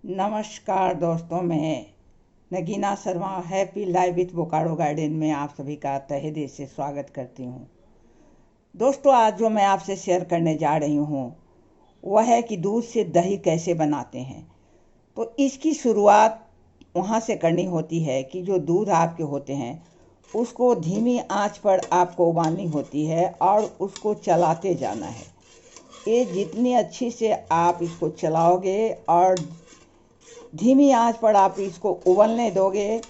नमस्कार दोस्तों, मैं Nagina Sharma happy life with Bokaro garden में आप सभी का तहे दिल से स्वागत करती हूँ। दोस्तों, आज जो मैं आपसे शेयर करने जा रही हूँ वह है कि दूध से दही कैसे बनाते हैं। तो इसकी शुरुआत वहाँ से करनी होती है कि जो दूध आपके होते हैं उसको धीमी आंच पर आपको उबालनी होती है और उसको चलाते जाना है। ये जितनी अच्छी से आप इसको चलाओगे और धीमी आंच पर आप इसको उबलने दोगे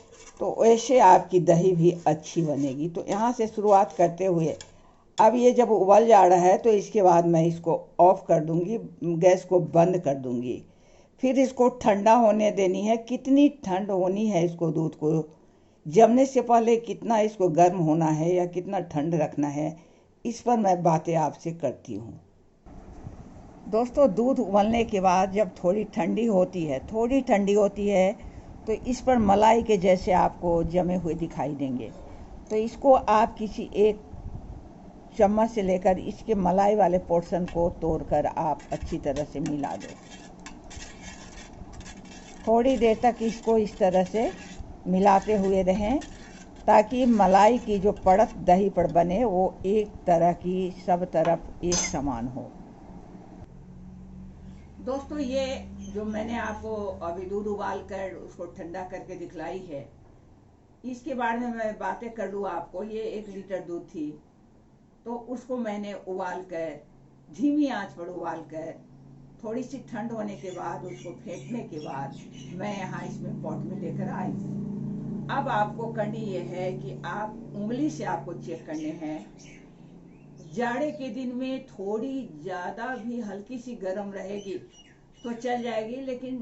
तो वैसे आपकी दही भी अच्छी बनेगी। तो यहाँ से शुरुआत करते हुए अब ये जब उबल जा रहा है तो इसके बाद मैं इसको ऑफ कर दूंगी, गैस को बंद कर दूंगी। फिर इसको ठंडा होने देनी है। कितनी ठंड होनी है इसको, दूध को जमने से पहले कितना इसको गर्म होना है या कितना ठंड रखना है, इस पर मैं बातें आपसे करती हूँ। दोस्तों, दूध उबलने के बाद जब थोड़ी ठंडी होती है तो इस पर मलाई के जैसे आपको जमे हुए दिखाई देंगे। तो इसको आप किसी एक चम्मच से लेकर इसके मलाई वाले पोर्शन को तोड़कर आप अच्छी तरह से मिला दो। थोड़ी देर तक इसको इस तरह से मिलाते हुए रहें ताकि मलाई की जो परत दही पर बने वो एक तरह की सब तरफ एक समान हो। दोस्तों, ये जो मैंने आपको अभी दूध उबाल कर उसको ठंडा करके दिखलाई है, इसके बारे में मैं बातें कर लूँ आपको। ये 1 लीटर दूध थी, तो उसको मैंने उबाल कर धीमी आंच पर उबाल कर थोड़ी सी ठंड होने के बाद उसको फेंटने के बाद मैं यहाँ इसमें पॉट में लेकर आई। अब आपको करनी ये है कि आप उंगली से आपको चेक करने हैं। जाड़े के दिन में थोड़ी ज़्यादा भी हल्की सी गर्म रहेगी तो चल जाएगी, लेकिन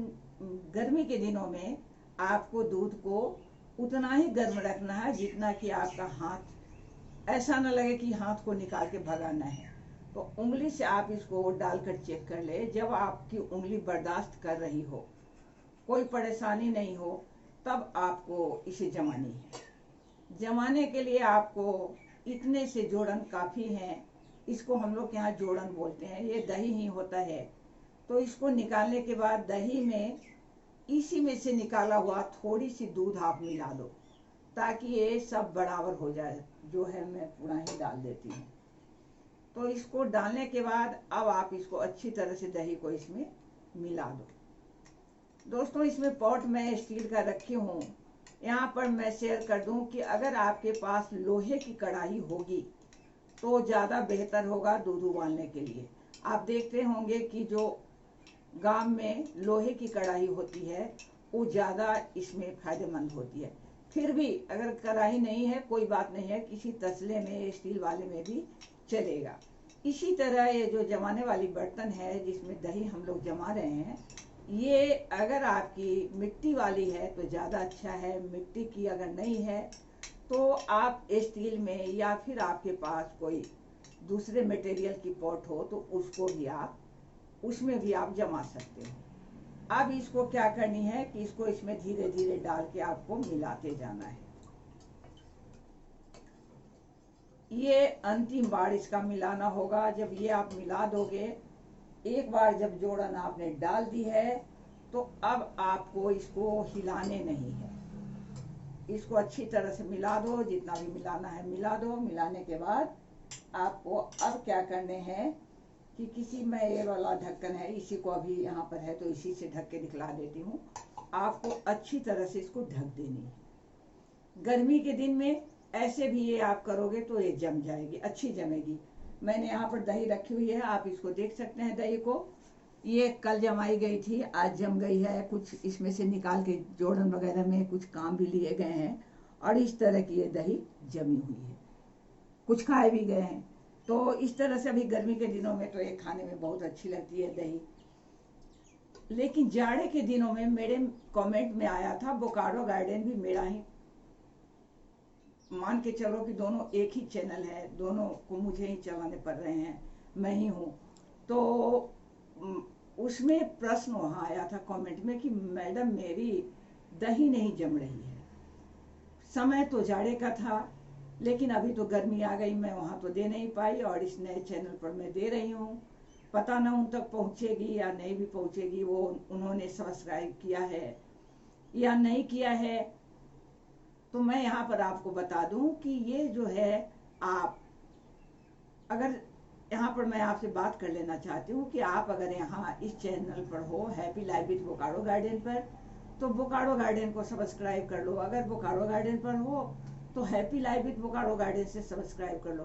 गर्मी के दिनों में आपको दूध को उतना ही गर्म रखना है जितना कि आपका हाथ ऐसा न लगे कि हाथ को निकाल के भगाना है। तो उंगली से आप इसको डालकर चेक कर ले। जब आपकी उंगली बर्दाश्त कर रही हो, कोई परेशानी नहीं हो, तब आपको इसे जमानी है। जमाने के लिए आपको इतने से जोड़न काफ़ी हैं। इसको हम लोग यहाँ जोड़न बोलते हैं। ये दही ही होता है। तो इसको निकालने के बाद दही में इसी में से निकाला हुआ थोड़ी सी दूध आप मिला दो ताकि ये सब बराबर हो जाए। जो है मैं पूरा ही डाल देती हूँ। तो इसको डालने के बाद अब आप इसको अच्छी तरह से दही को इसमें मिला दो। दोस्तों, इसमें पॉट मैं स्टील का रखी हूँ। यहाँ पर मैं शेयर कर दूं कि अगर आपके पास लोहे की कढ़ाई होगी तो ज़्यादा बेहतर होगा दूध उबालने के लिए। आप देखते होंगे कि जो गांव में लोहे की कढ़ाई होती है वो ज़्यादा इसमें फायदेमंद होती है। फिर भी अगर कढ़ाई नहीं है कोई बात नहीं है, किसी तसले में स्टील वाले में भी चलेगा। इसी तरह ये जो जमाने वाली बर्तन है जिसमें दही हम लोग जमा रहे हैं, ये अगर आपकी मिट्टी वाली है तो ज़्यादा अच्छा है। मिट्टी की अगर नहीं है तो आप स्टील में या फिर आपके पास कोई दूसरे मटेरियल की पॉट हो तो उसको भी आप उसमें भी आप जमा सकते हो। अब इसको क्या करनी है कि इसको इसमें धीरे धीरे डाल के आपको मिलाते जाना है। ये अंतिम बार इसका मिलाना होगा। जब ये आप मिला दोगे, एक बार जब जोड़न आपने डाल दी है तो अब आपको इसको हिलाने नहीं है। इसको अच्छी तरह से मिला दो, जितना भी मिलाना है मिला दो। मिलाने के बाद आपको अब क्या करने हैं कि किसी में ये वाला ढक्कन है, इसी को अभी यहाँ पर है तो इसी से ढक के दिखला देती हूँ। आपको अच्छी तरह से इसको ढक देनी है। गर्मी के दिन में ऐसे भी ये आप करोगे तो ये जम जाएगी, अच्छी जमेगी। मैंने यहाँ पर दही रखी हुई है, आप इसको देख सकते हैं। दही को ये कल जमाई गई थी, आज जम गई है। कुछ इसमें से निकाल के जोड़न वगैरह में कुछ काम भी लिए गए हैं और इस तरह की ये दही जमी हुई है। कुछ खाए भी गए हैं। तो इस तरह से अभी गर्मी के दिनों में तो ये खाने में बहुत अच्छी लगती है दही। लेकिन जाड़े के दिनों में मेरे कमेंट में आया था बोकारो गार्डन भी मेरा ही, मान के चलो कि दोनों एक ही चैनल है, दोनों को मुझे ही चलाने पड़ रहे हैं, मैं ही हूँ। तो उसमें प्रश्न वहाँ आया था कमेंट में कि मैडम मेरी दही नहीं जम रही है। समय तो जाड़े का था लेकिन अभी तो गर्मी आ गई, मैं वहाँ तो दे नहीं पाई और इस नए चैनल पर मैं दे रही हूँ। पता ना उन तक पहुंचेगी या नहीं भी पहुंचेगी, वो उन्होंने सब्सक्राइब किया है या नहीं किया है। तो मैं यहाँ पर आपको बता दूं कि ये जो है, आप अगर यहाँ पर मैं आपसे बात कर लेना चाहती हूँ कि आप अगर यहाँ इस चैनल पर हो, happy life with Bokaro garden पर, तो बोकारो गार्डन को सब्सक्राइब कर लो। अगर बोकारो गार्डन पर हो तो happy life with Bokaro garden से सब्सक्राइब कर लो,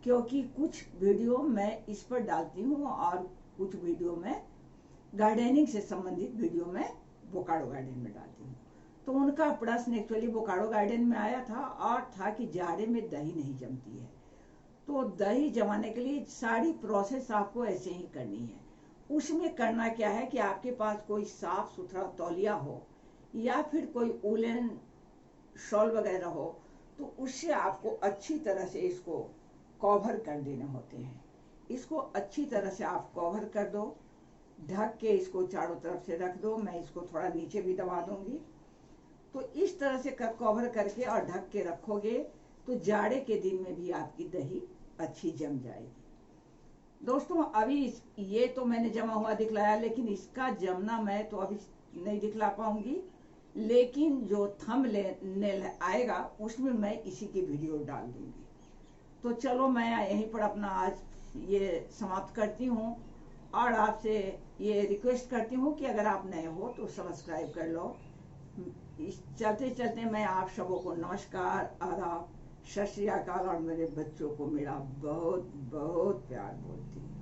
क्योंकि कुछ वीडियो मैं इस पर डालती हूँ और कुछ वीडियो में गार्डनिंग से संबंधित वीडियो में बोकारो गार्डन में डालती हूँ। तो उनका प्रश्न एक्चुअली बोकारो गार्डन में आया था और था कि जाड़े में दही नहीं जमती है। तो दही जमाने के लिए सारी प्रोसेस आपको ऐसे ही करनी है। उसमें करना क्या है कि आपके पास कोई साफ सुथरा तौलिया हो या फिर कोई उलन शॉल वगैरह हो, तो उससे आपको अच्छी तरह से इसको कवर कर देने होते हैं। इसको अच्छी तरह से आप कवर कर दो, ढक के इसको चारों तरफ से रख दो। मैं इसको थोड़ा नीचे भी दबा दूंगी। तो इस तरह से कवर करके और ढक के रखोगे तो जाड़े के दिन में भी आपकी दही अच्छी जम जाएगी। दोस्तों, अभी ये तो मैंने जमा हुआ दिखलाया, लेकिन इसका जमना मैं तो अभी नहीं दिखला पाऊंगी, लेकिन जो थंबनेल आएगा उसमें मैं इसी की वीडियो डाल दूंगी। तो चलो, मैं यहीं पर अपना आज ये समाप्त करती हूँ और आपसे ये रिक्वेस्ट करती हूँ कि अगर आप नए हो तो सब्सक्राइब कर लो। इस चलते चलते मैं आप सबों को नमस्कार, आदाब, सत श्री अकाल और मेरे बच्चों को मेरा बहुत बहुत प्यार बोलती हूँ।